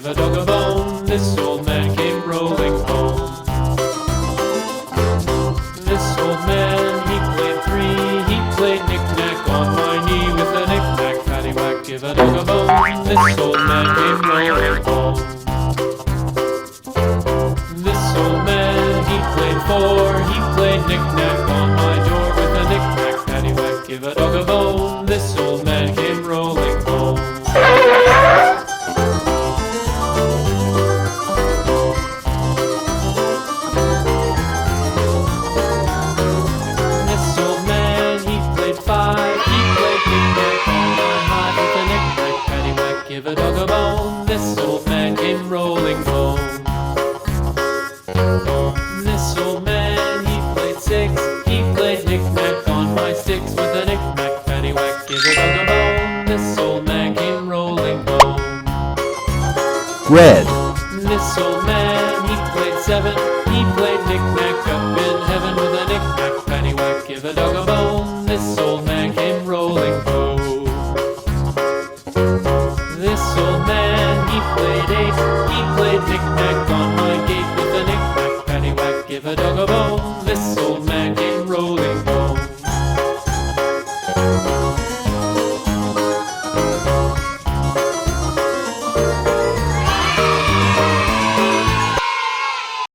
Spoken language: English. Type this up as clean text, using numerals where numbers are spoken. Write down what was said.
give a dog a bone. This old man came rolling home. This old man, he played three. He played knick-knack on my knee with a knick-knack, paddywhack, give a dog a bone. This old man came rolling home. This old man, he played four. He played knick-knack on my door with a knick-knack, paddywhack, give a dog a bone. This old man came rolling home. This old man, he played five. He played knick-knack on my hide with a knick-knack, paddywhack, give a dog a bone. This old man came rolling home. This old man, he played six. He played knick-knack on my sticks with a knick-knack, paddywhack, give a dog a bone. This old man came rolling home. Red, This old man, he played seven. He played knick-knack up in heaven with a knick-knack, paddywhack, give a dog a bone. This old man came rolling home. This old man, he played eight. He played knick-knack on my gate with a knick-knack, paddywhack, give a dog a bone.